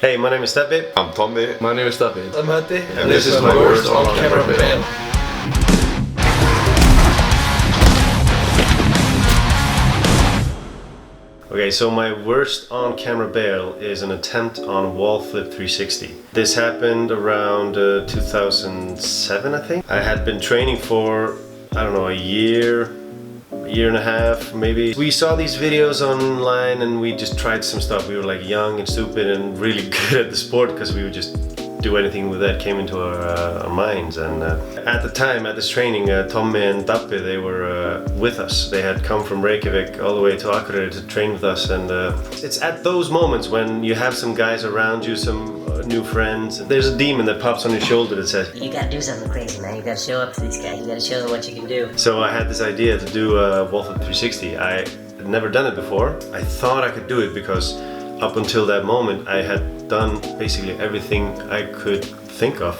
Hey, my name is Stebbi. I'm Tommi. My name is Dabbi. I'm Höddi. And this is my Worst On-Camera Bails. Okay, so my worst on-camera bail is an attempt on a wall flip 360. This happened around 2007, I think. I had been training for, I don't know, a year and a half, maybe. We saw these videos online and we just tried some stuff. We were like young and stupid and really good at the sport because we would just do anything with that came into our minds. And at the time, at this training, Tommi and Dabbi, they were with us. They had come from Reykjavik all the way to Akureyri to train with us. And it's at those moments when you have some guys around you, some new friends. There's a demon that pops on your shoulder that says, "You gotta do something crazy, man. You gotta show up to these guys. You gotta show them what you can do." So I had this idea to do a wall flip 360. I had never done it before. I thought I could do it because up until that moment I had done basically everything I could think of.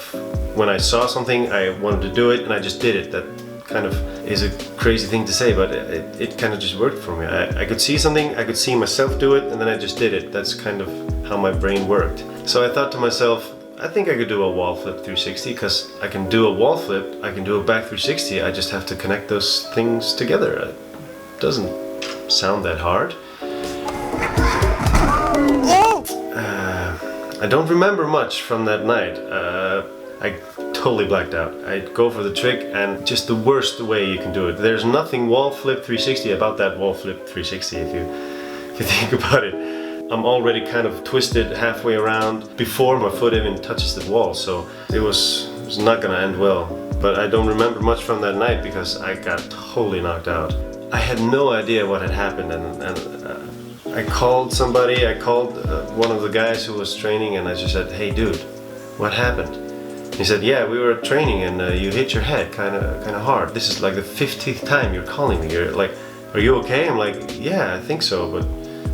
When I saw something, I wanted to do it and I just did it. That kind of is a crazy thing to say, but it kind of just worked for me. I could see something, I could see myself do it, and then I just did it. That's kind of how my brain worked. So I thought to myself, I think I could do a wall flip 360 because I can do a wall flip, I can do a back 360, I just have to connect those things together. It doesn't sound that hard. I don't remember much from that night. I totally blacked out. I go for the trick and just the worst way you can do it. There's nothing wall flip 360 about that wall flip 360 if you think about it. I'm already kind of twisted halfway around before my foot even touches the wall, so it was not gonna end well. But I don't remember much from that night because I got totally knocked out. I had no idea what had happened, and I called somebody. I called one of the guys who was training, and I just said, "Hey, dude, what happened?" He said, "Yeah, we were training, and you hit your head kind of hard. This is like the 50th time you're calling me. You're like, are you okay?" I'm like, "Yeah, I think so, but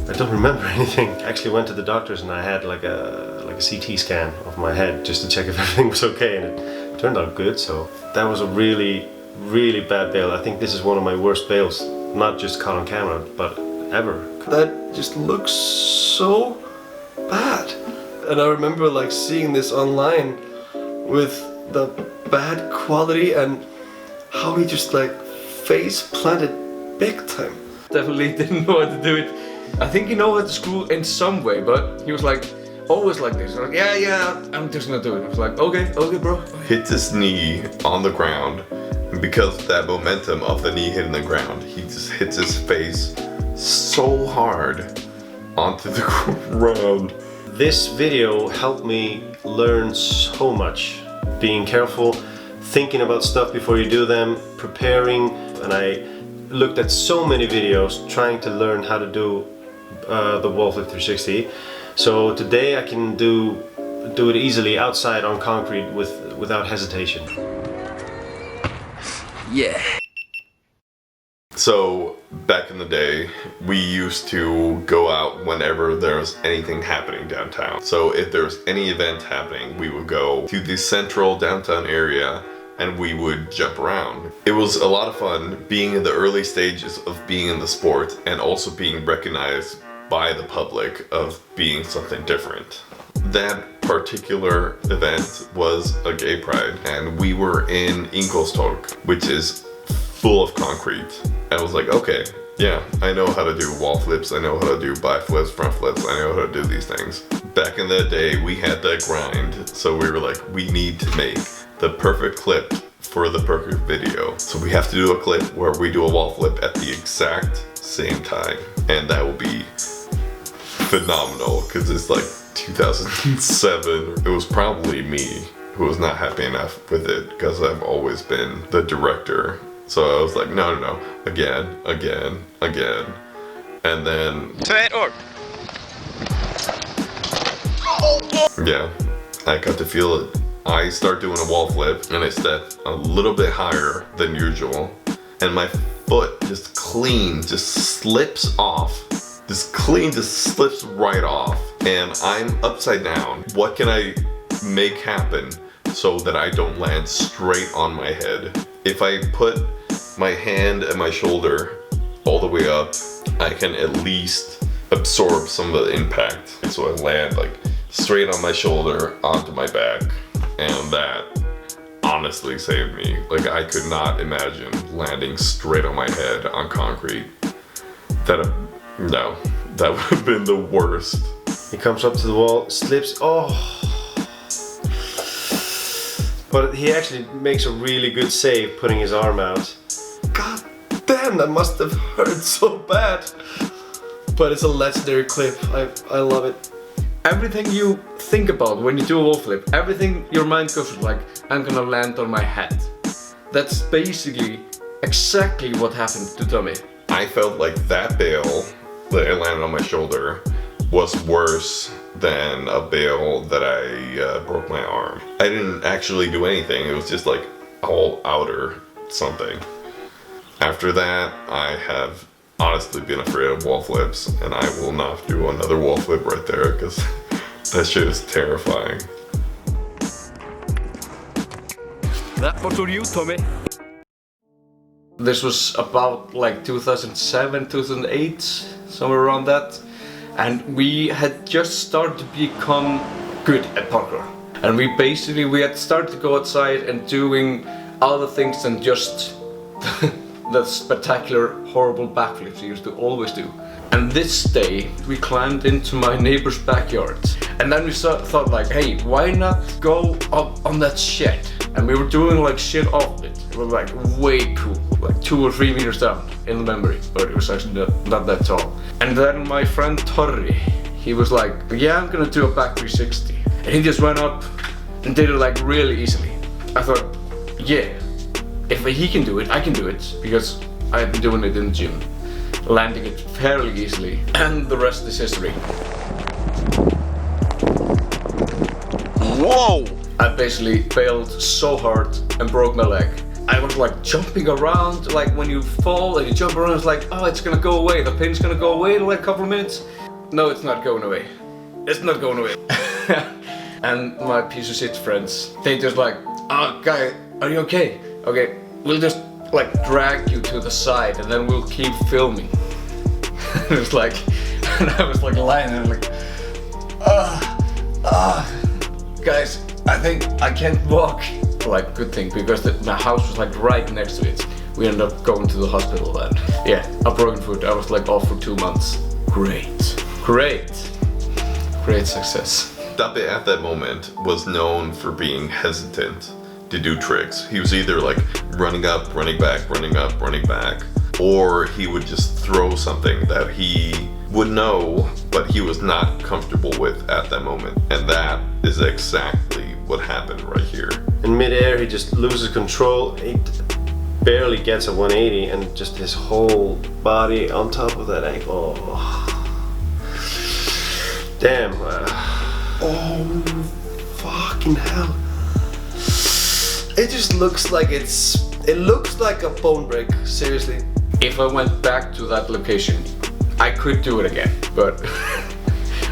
I don't remember anything." I actually went to the doctors, and I had like a CT scan of my head just to check if everything was okay, and it turned out good. So that was a really bad bail. I think this is one of my worst bails, not just caught on camera, but ever. That just looks so bad. And I remember like seeing this online with the bad quality and how he just like face planted big time. Definitely didn't know how to do it. I think he know how to screw in some way, but he was like always like this. Like, yeah, I'm just gonna do it. I was like, okay, bro. Hits his knee on the ground, and because of that momentum of the knee hitting the ground, he just hits his face so hard onto the ground. This video helped me learn so much. Being careful, thinking about stuff before you do them, preparing, and I looked at so many videos trying to learn how to do the wall flip 360. So today I can do it easily outside on concrete without hesitation. Yeah. So back in the day, we used to go out whenever there was anything happening downtown. So if there was any event happening, we would go to the central downtown area and we would jump around. It was a lot of fun being in the early stages of being in the sport and also being recognized by the public of being something different. That particular event was a gay pride, and we were in Ingolstorg, which is full of concrete. And I was like, okay, yeah, I know how to do wall flips, I know how to do back flips, front flips, I know how to do these things. Back in the day, we had that grind, so we were like, we need to make the perfect clip for the perfect video. So we have to do a clip where we do a wall flip at the exact same time, and that will be phenomenal because it's like 2007. It was probably me who was not happy enough with it because I've always been the director. So I was like, no, again. And then, yeah, I got to feel it. I start doing a wall flip and I step a little bit higher than usual. And my foot just slips off. Just slips right off. And I'm upside down. What can I make happen so that I don't land straight on my head? If I put my hand and my shoulder all the way up, I can at least absorb some of the impact. So I land like straight on my shoulder onto my back, and that honestly saved me. Like, I could not imagine landing straight on my head on concrete. No, that would have been the worst. He comes up to the wall, slips, oh. But he actually makes a really good save putting his arm out. God damn, that must have hurt so bad. But it's a legendary clip, I love it. Everything you think about when you do a wall flip, everything your mind goes with, like, I'm gonna land on my head. That's basically exactly what happened to Tommi. I felt like that bail that I landed on my shoulder was worse than a bail that I broke my arm. I didn't actually do anything, it was just like all outer something. After that, I have honestly been afraid of wall flips, and I will not do another wall flip right there because that shit is terrifying. That was for you, Tommi. This was about like 2007, 2008, somewhere around that. And we had just started to become good at parkour. And we had started to go outside and doing other things than just the spectacular, horrible backflips we used to always do. And this day, we climbed into my neighbor's backyard. And then we thought like, hey, why not go up on that shed? And we were doing like shit off it. It was like way cool, like 2 or 3 meters down in the memory, but it was actually not that tall. And then my friend THOR, he was like, yeah, I'm gonna do a back 360. And he just went up and did it like really easily. I thought, yeah, if he can do it, I can do it, because I've been doing it in the gym, landing it fairly easily, and the rest is history. Whoa! I basically failed so hard and broke my leg. I was like jumping around, like when you fall and you jump around, it's like, oh, it's gonna go away, the pain's gonna go away in like a couple of minutes. No, it's not going away. It's not going away. And my piece of shit friends, they just like, oh, guy, are you okay? Okay, we'll just like drag you to the side and then we'll keep filming. It was like, and I was like lying there like, guys, I think I can't walk. Like, good thing, because my house was like right next to it. We ended up going to the hospital and yeah, a broken foot. I was like off for 2 months. Great success. Dabbi at that moment was known for being hesitant to do tricks. He was either like running up, running back, running up, running back, or he would just throw something that he would know, but he was not comfortable with at that moment. And that is exactly what happened right here. In midair, he just loses control. He barely gets a 180, and just his whole body on top of that ankle. Oh. Damn. Oh, fucking hell. It just looks like it looks like a bone break, seriously. If I went back to that location, I could do it again, but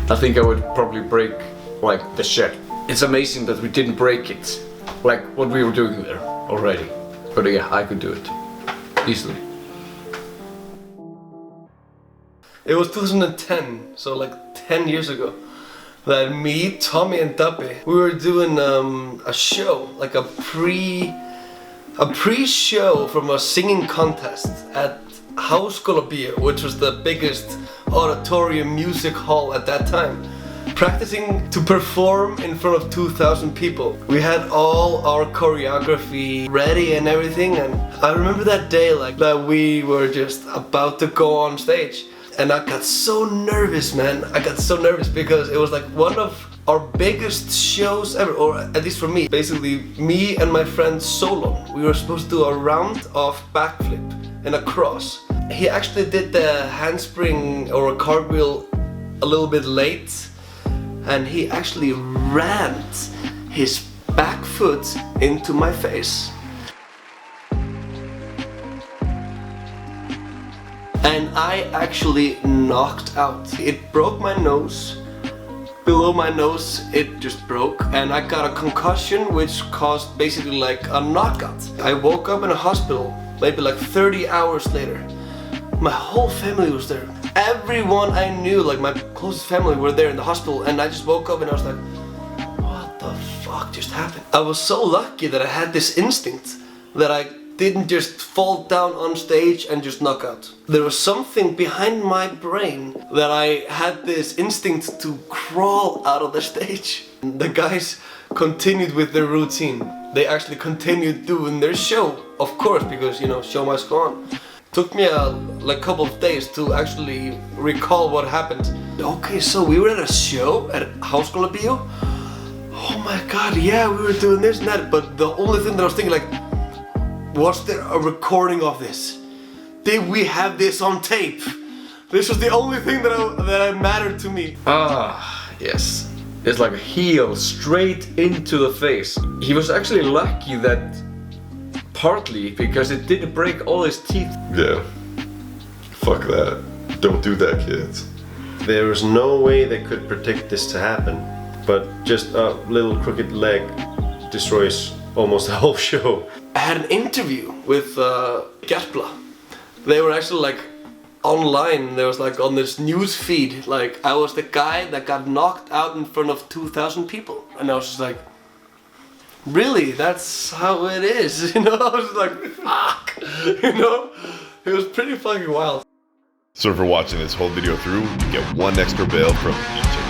I think I would probably break like the shed. It's amazing that we didn't break it, like what we were doing there already. But yeah, I could do it easily. It was 2010, so like 10 years ago, that me, Tommi and Dabbi, we were doing a show, like a pre-show from a singing contest at Háskólabíó, which was the biggest auditorium music hall at that time. Practicing to perform in front of 2,000 people. We had all our choreography ready and everything, and I remember that day like that we were just about to go on stage. And I got so nervous, man. I got so nervous because it was like one of our biggest shows ever, or at least for me. Basically, me and my friend Solon, we were supposed to do a round of backflip and a cross. He actually did the handspring or a cartwheel a little bit late, and he actually rammed his back foot into my face. And I actually knocked out. It broke my nose. Below my nose, it just broke. And I got a concussion, which caused basically like a knockout. I woke up in a hospital, maybe like 30 hours later, My whole family was there. Everyone I knew, like my closest family, were there in the hospital, and I just woke up and I was like, what the fuck just happened? I was so lucky that I had this instinct that I didn't just fall down on stage and just knock out. There was something behind my brain that I had this instinct to crawl out of the stage. The guys continued with their routine. They actually continued doing their show, of course, because you know, show must go on. Took me a couple of days to actually recall what happened. Okay, so we were at a show at Háskólabíó. Oh my god, yeah, we were doing this and that, but the only thing that I was thinking, like, was there a recording of this? Did we have this on tape? This was the only thing that mattered to me. Ah, yes. It's like a heel straight into the face. He was actually lucky that partly because it didn't break all his teeth. Yeah. Fuck that. Don't do that, kids. There was no way they could predict this to happen, but just a little crooked leg destroys almost the whole show. I had an interview with Gerpla. They were actually like online. There was like on this news feed, like I was the guy that got knocked out in front of 2,000 people, and I was just like, really? That's how it is, you know? I was like, fuck, you know? It was pretty fucking wild. So for watching this whole video through, you get 1 extra bail from each of